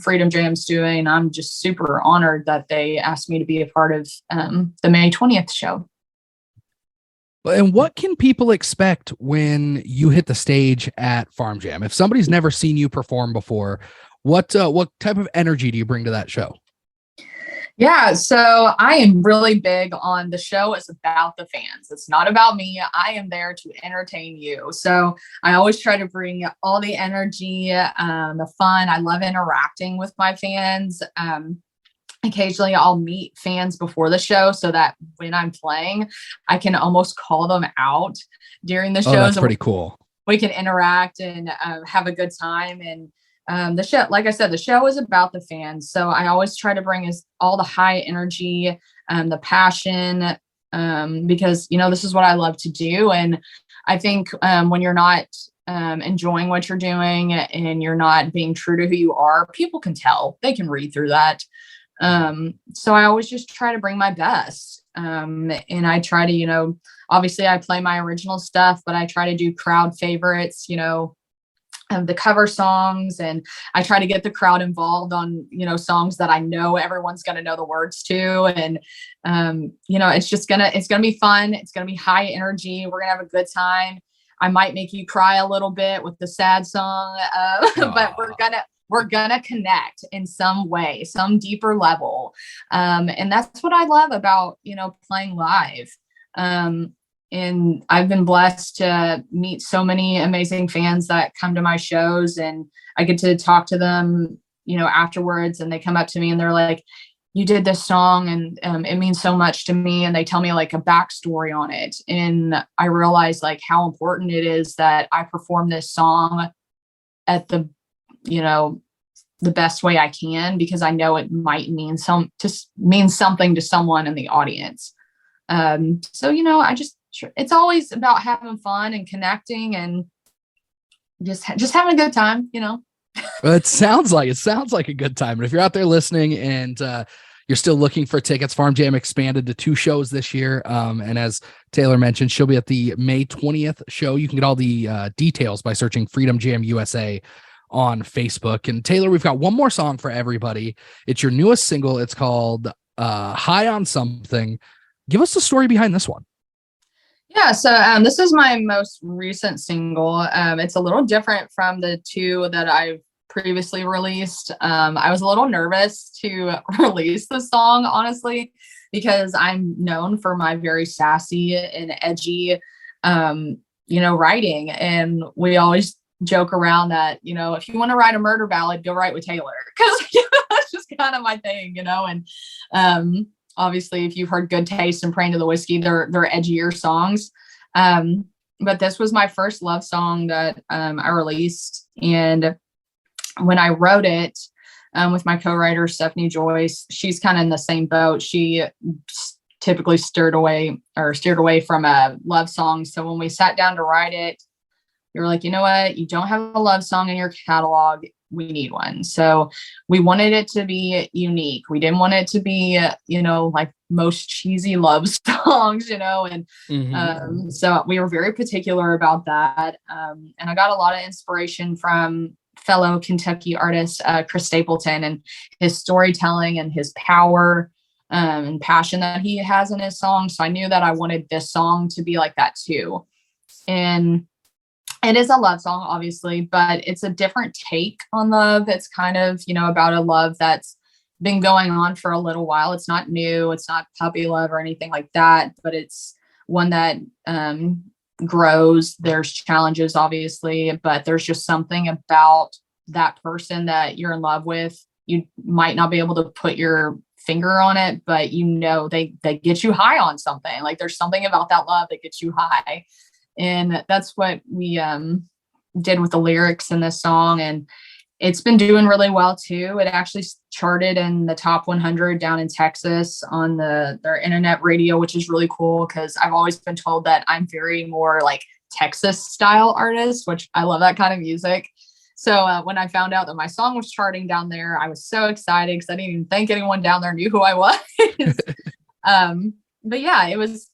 Freedom Jam's doing. I'm just super honored that they asked me to be a part of the May 20th show. And what can people expect when you hit the stage at Farm Jam? If somebody's never seen you perform before, what type of energy do you bring to that show? Yeah, so I am really big on the show is about the fans. It's not about me. I am there to entertain you. So I always try to bring all the energy, the fun. I love interacting with my fans. Occasionally I'll meet fans before the show so that when I'm playing, I can almost call them out during the shows. Oh, that's pretty cool. We can interact and have a good time. And the show, like I said, the show is about the fans. So I always try to bring all the high energy, the passion, because, this is what I love to do. And I think when you're not enjoying what you're doing and you're not being true to who you are, people can tell. They can read through that. So I always just try to bring my best. And I try to, obviously I play my original stuff, but I try to do crowd favorites, of the cover songs, and I try to get the crowd involved on, songs that I know everyone's going to know the words to. And, it's going to be fun. It's going to be high energy. We're going to have a good time. I might make you cry a little bit with the sad song, but we're gonna connect in some way, some deeper level. And that's what I love about, playing live. And I've been blessed to meet so many amazing fans that come to my shows, and I get to talk to them, afterwards, and they come up to me and they're like, you did this song and it means so much to me. And they tell me like a backstory on it. And I realize like how important it is that I perform this song at the best way I can, because I know it might mean something to someone in the audience. So, it's always about having fun and connecting and just having a good time, Well, it sounds like a good time. And if you're out there listening and you're still looking for tickets, Farm Jam expanded to 2 shows this year. And as Taylor mentioned, she'll be at the May 20th show. You can get all the details by searching Freedom Jam USA on Facebook. And Taylor, we've got one more song for everybody. It's your newest single. It's called High on Something. Give us the story behind this one. Yeah, so this is my most recent single. It's a little different from the 2 that I've previously released. I was a little nervous to release the song, honestly, because I'm known for my very sassy and edgy, writing. And we always joke around that, if you want to write a murder ballad, go write with Taylor, because that's just kind of my thing, and obviously, if you've heard Good Taste and Praying to the Whiskey, they're edgier songs. But this was my first love song that I released. And when I wrote it with my co-writer, Stephanie Joyce, she's kind of in the same boat. She typically steered away from a love song. So when we sat down to write it, we were like, you know what? You don't have a love song in your catalog. We need one. So we wanted it to be unique. We didn't want it to be, like most cheesy love songs, and so we were very particular about that. And I got a lot of inspiration from fellow Kentucky artist, Chris Stapleton, and his storytelling and his power and passion that he has in his songs. So I knew that I wanted this song to be like that too. And it is a love song, obviously, but it's a different take on love. It's kind of, about a love that's been going on for a little while. It's not new. It's not puppy love or anything like that, but it's one that grows. There's challenges, obviously, but there's just something about that person that you're in love with. You might not be able to put your finger on it, but they get you high on something. Like there's something about that love that gets you high. And that's what we did with the lyrics in this song. And it's been doing really well too. It actually charted in the top 100 down in Texas on their internet radio, which is really cool because I've always been told that I'm very more like Texas style artist, which I love that kind of music. So when I found out that my song was charting down there, I was so excited because I didn't even think anyone down there knew who I was. But yeah, it was,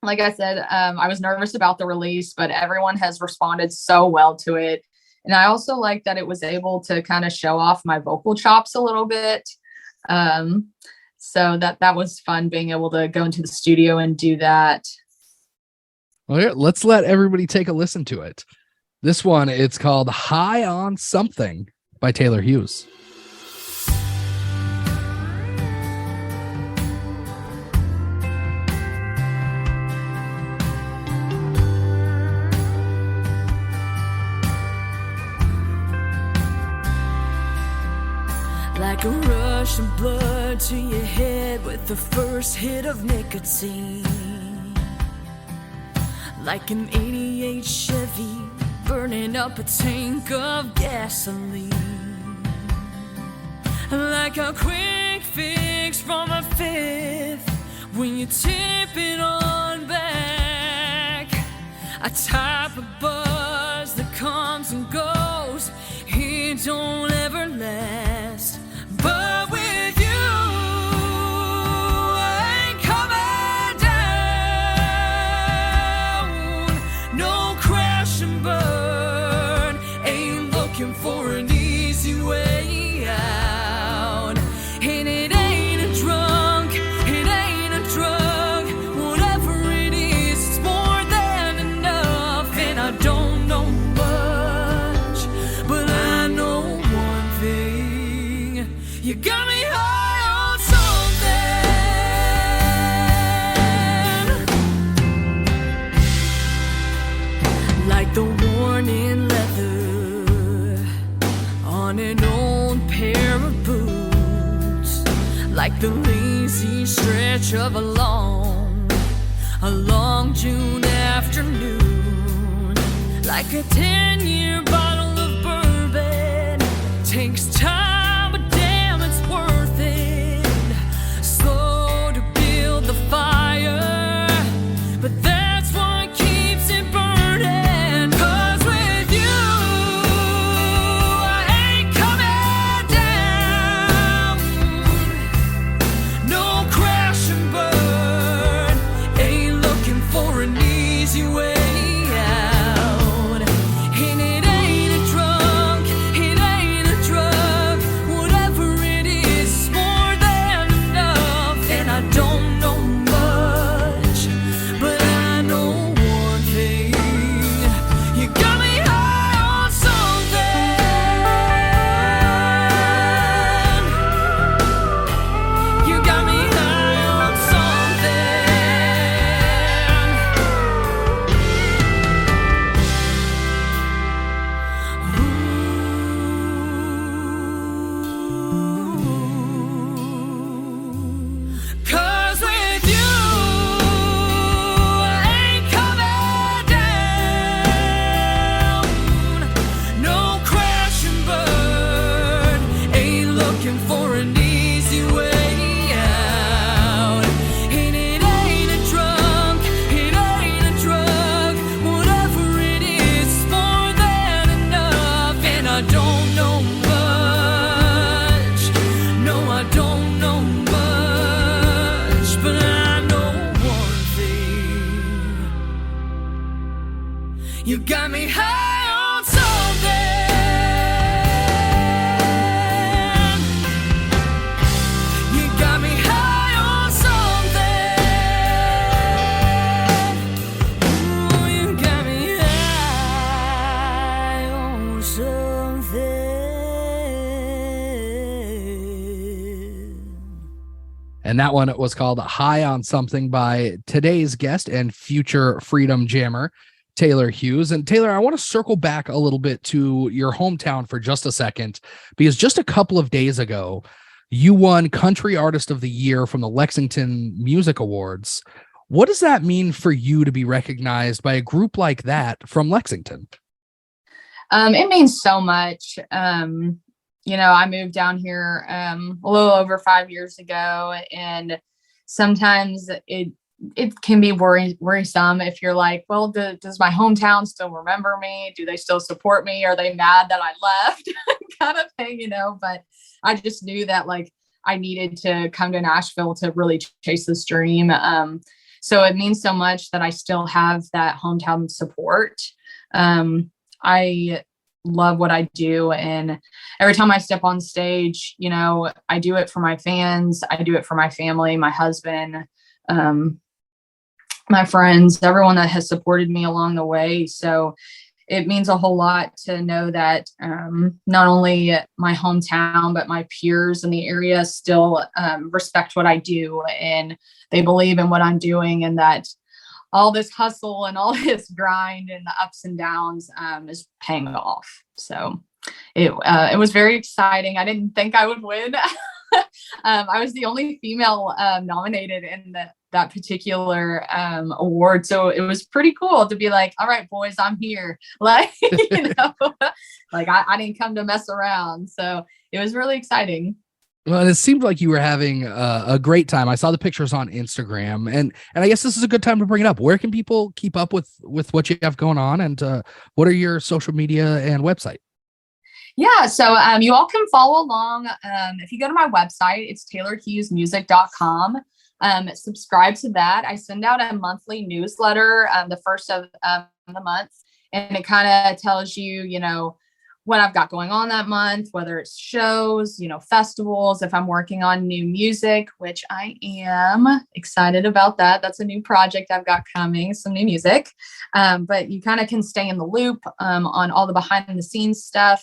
like I said, I was nervous about the release, but everyone has responded so well to it. And I also like that it was able to kind of show off my vocal chops a little bit. So that was fun being able to go into the studio and do that. Well, here, let's let everybody take a listen to it. This one, it's called High on Something by Taylor Hughes. like a rush of blood to your head with the first hit of nicotine. Like an 88 Chevy burning up a tank of gasoline. Like a quick fix from a fifth when you tip it on back. A type of buzz that comes and goes, it don't ever last. But with you, I ain't coming down. No crash and burn, ain't looking for an easy way out. And it ain't a drunk, it ain't a drug, whatever it is, it's more than enough. And I don't know much, but I know one thing: you got me high on something. Like the worn in leather on an old pair of boots. Like the lazy stretch of a long June afternoon. Like a 10-year bottle of bourbon. Takes time, but damn, it's worth it. Slow to build the fire, but that's what keeps it burning. 'Cause with you, I ain't coming down. No crash and burn, ain't looking for an easy way out. And it ain't a drunk, it ain't a drug, whatever it is, it's more than enough. And I don't know much, but I know one thing: you got me high on something. You got me high on something. 'Cause with you, I ain't coming down. No crash and burn, ain't looking for an easy way out. And it ain't a drunk, it ain't a drug, whatever it is, it's more than enough. And I don't know much, no, I don't know much, but I know one thing: you got me high on something. You got me high on something. Ooh, you got me high on something. And that one was called High on Something by today's guest and future Freedom Jammer, Taylor Hughes. And Taylor, I want to circle back a little bit to your hometown for just a second, because just a couple of days ago, you won Country Artist of the Year from the Lexington Music Awards. What does that mean for you to be recognized by a group like that from Lexington? It means so much. I moved down here a little over 5 years ago, and sometimes it can be worrisome if you're like, well, does my hometown still remember me? Do they still support me? Are they mad that I left? Kind of thing, but I just knew that like I needed to come to Nashville to really chase this dream. So it means so much that I still have that hometown support. I love what I do. And every time I step on stage, I do it for my fans. I do it for my family, my husband, my friends, everyone that has supported me along the way. So it means a whole lot to know that not only my hometown, but my peers in the area still respect what I do, and they believe in what I'm doing, and that all this hustle and all this grind and the ups and downs is paying off. So it was very exciting. I didn't think I would win. I was the only female nominated in that particular award. So it was pretty cool to be like, all right, boys, I'm here. Like, like I didn't come to mess around. So it was really exciting. Well, and it seemed like you were having a great time. I saw the pictures on Instagram, and I guess this is a good time to bring it up. Where can people keep up with what you have going on, and what are your social media and website? Yeah, so you all can follow along. If you go to my website, it's taylorhughesmusic.com. Subscribe to that. I send out a monthly newsletter the first of the month, and it kind of tells you, what I've got going on that month, whether it's shows, festivals, if I'm working on new music, which I am excited about that. That's a new project I've got coming, some new music. But you kind of can stay in the loop on all the behind the scenes stuff.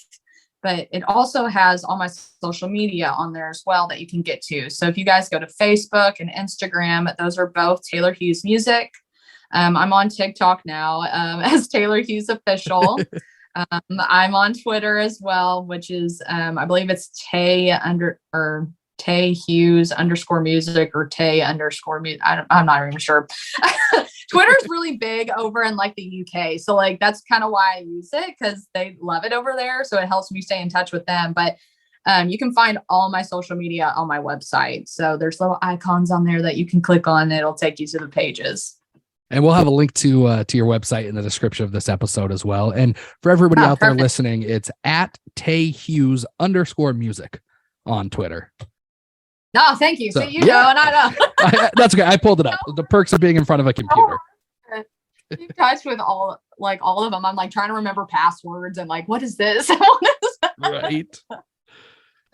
But it also has all my social media on there as well that you can get to. So if you guys go to Facebook and Instagram, those are both Taylor Hughes Music. I'm on TikTok now as Taylor Hughes Official. I'm on Twitter as well, which is, I believe it's Tay Hughes _music or Tay _music. I'm not even sure. Twitter's really big over in like the UK. So like, that's kind of why I use it, because they love it over there. So it helps me stay in touch with them. But you can find all my social media on my website. So there's little icons on there that you can click on. It'll take you to the pages. And we'll have a link to your website in the description of this episode as well. And for everybody out there listening, it's at Tay Hughes _music on Twitter. No, thank you. So know, and I know. That's okay. I pulled it up. The perks of being in front of a computer. Keep touch with all of them. I'm like trying to remember passwords and like, what is this? Right.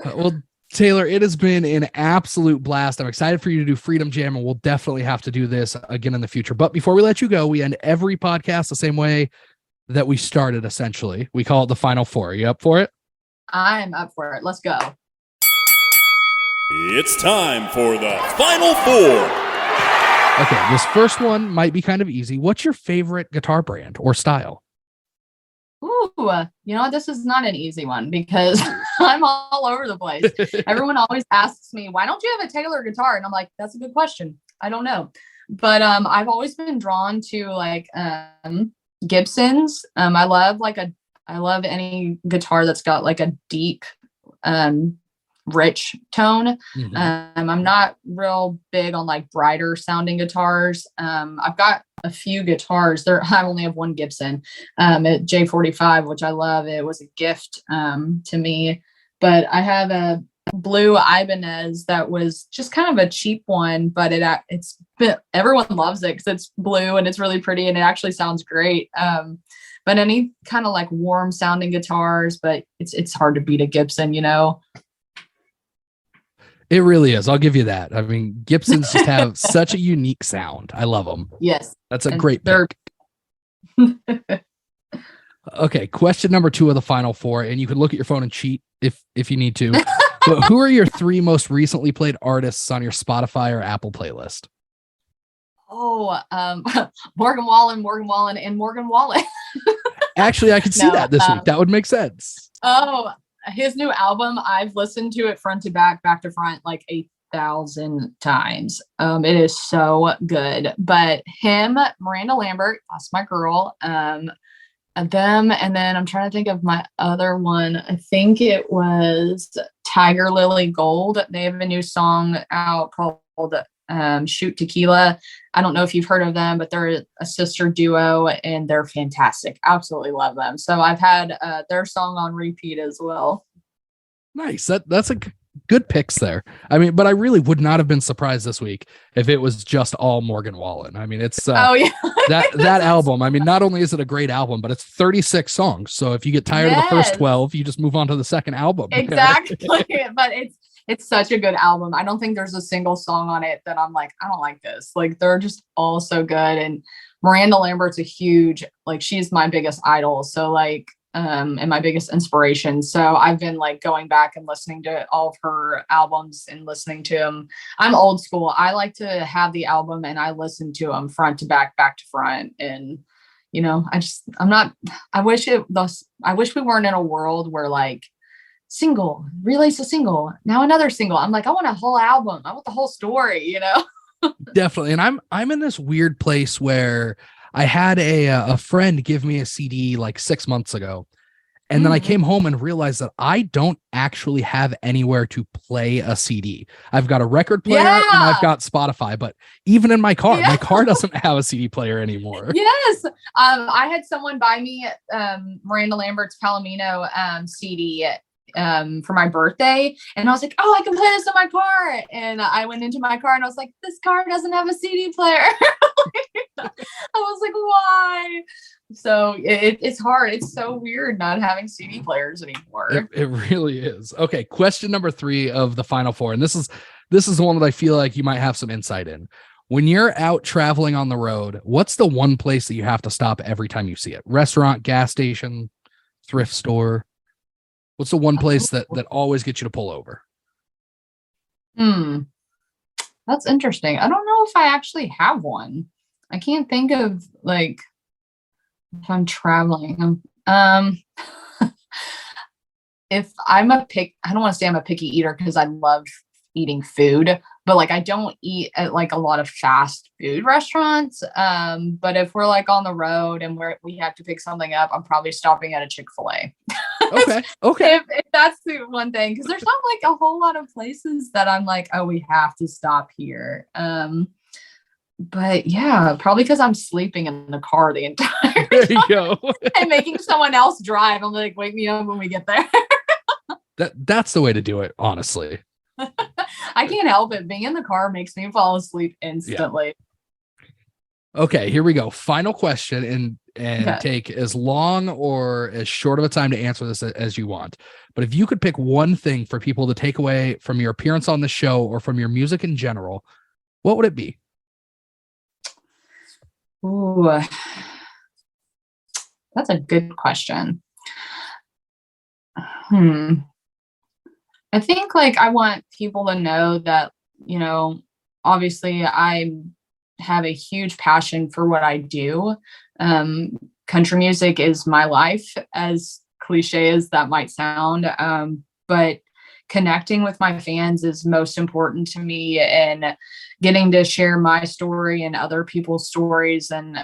Well, Taylor, it has been an absolute blast. I'm excited for you to do Freedom Jam, and we'll definitely have to do this again in the future. But before we let you go, we end every podcast the same way that we started, essentially. We call it the Final Four. Are you up for it? I'm up for it. Let's go. It's time for the Final Four. Okay, this first one might be kind of easy. What's your favorite guitar brand or style? Ooh, this is not an easy one because I'm all over the place. Everyone always asks me, why don't you have a Taylor guitar? And I'm like, that's a good question. I don't know. But I've always been drawn to like Gibsons. I love any guitar that's got like a deep rich tone. Mm-hmm. I'm not real big on like brighter sounding guitars. I've got a few guitars there. I only have one Gibson at J45, which I love. It was a gift to me, but I have a blue Ibanez that was just kind of a cheap one, but everyone loves it because it's blue and it's really pretty and it actually sounds great. But any kind of like warm sounding guitars, but it's hard to beat a Gibson, It really is. I'll give you that. I mean, Gibsons just have such a unique sound. I love them. Yes. That's a great pick. Okay. Question number 2 of the Final Four, and you can look at your phone and cheat if you need to. But who are your 3 most recently played artists on your Spotify or Apple playlist? Oh, Morgan Wallen, and Morgan Wallen. Actually, I could see that this week. That would make sense. Oh, his new album, I've listened to it front to back to front like 8,000 times. It is so good. But him, Miranda Lambert, that's my girl. Them, and then I'm trying to think of my other one. I think it was Tiger Lily Gold. They have a new song out called Shoot Tequila. I don't know if you've heard of them, but they're a sister duo and they're fantastic. Absolutely love them. So I've had their song on repeat as well. Nice. That's a good picks there. I mean, but I really would not have been surprised this week if it was just all Morgan Wallen. I mean, it's that album. I mean, not only is it a great album, but it's 36 songs. So if you get tired of the first 12, you just move on to the second album. Exactly. But it's such a good album. I don't think there's a single song on it that I'm like, I don't like this. Like, they're just all so good. And Miranda Lambert's she's my biggest idol. So like, and my biggest inspiration. So I've been like going back and listening to all of her albums and listening to them. I'm old school. I like to have the album and I listen to them front to back to front. And I wish we weren't in a world where like single, release a single, now another single. I'm like, I want a whole album. I want the whole story, Definitely. And I'm in this weird place where I had a friend give me a CD like 6 months ago. And then I came home and realized that I don't actually have anywhere to play a CD. I've got a record player and I've got Spotify, but even in my car doesn't have a CD player anymore. Yes. I had someone buy me Miranda Lambert's Palomino CD for my birthday, and I was like, oh, I can play this in my car. And I went into my car and I was like, this car doesn't have a CD player. I was like, why? So it's hard. It's so weird not having CD players anymore. It really is. Okay, question number 3 of the final 4, and this is the one that I feel like you might have some insight in. When you're out traveling on the road, what's the one place that you have to stop every time you see it? Restaurant, gas station, thrift store? What's the one place that always gets you to pull over? That's interesting. I don't know if I actually have one. I can't think of like if I'm traveling. If I don't want to say I'm a picky eater because I love eating food, but like I don't eat at like a lot of fast food restaurants. But if we're like on the road and we have to pick something up, I'm probably stopping at a Chick-fil-A. Okay. If that's the one thing, because there's not like a whole lot of places that I'm like, oh, we have to stop here. But yeah, probably because I'm sleeping in the car the entire time. There you go. And making someone else drive. I'm like, wake me up when we get there. That's the way to do it, honestly. I can't help it. Being in the car makes me fall asleep instantly. Yeah. Okay, here we go. Final question, and take as long or as short of a time to answer this as you want. But if you could pick one thing for people to take away from your appearance on the show or from your music in general, what would it be? Ooh, that's a good question. I think like I want people to know that, obviously I have a huge passion for what I do. Country music is my life, as cliche as that might sound. But connecting with my fans is most important to me, and getting to share my story and other people's stories, and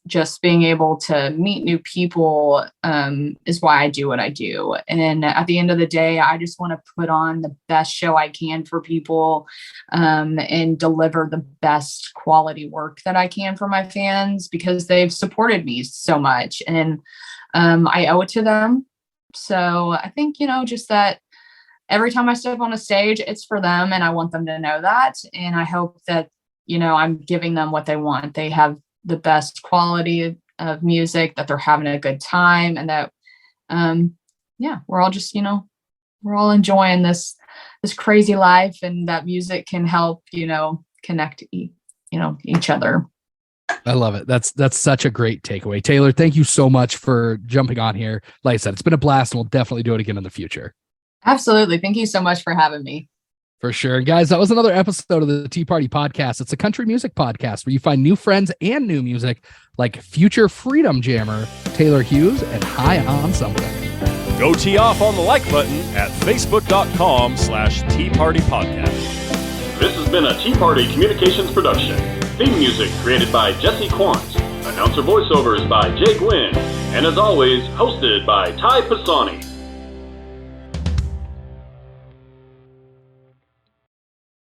just being able to meet new people is why I do what I do. And at the end of the day, I just want to put on the best show I can for people, and deliver the best quality work that I can for my fans, because they've supported me so much, and I owe it to them. So I think, just that every time I step on a stage, it's for them, and I want them to know that. And I hope that, I'm giving them what they want. They have the best quality of music, that they're having a good time, and that, we're all just, we're all enjoying this crazy life, and that music can help, connect, each other. I love it. That's such a great takeaway. Taylor, thank you so much for jumping on here. Like I said, it's been a blast, and we'll definitely do it again in the future. Absolutely. Thank you so much for having me. For sure. Guys, that was another episode of the Tea Party Podcast. It's a country music podcast where you find new friends and new music like future Freedom Jammer, Taylor Hughes, and High on Something. Go tee off on the like button at facebook.com/Tea Party Podcast. This has been a Tea Party Communications production. Theme music created by Jesse Quandt. Announcer voiceovers by Jay Gwinn. And as always, hosted by Ty Pisani.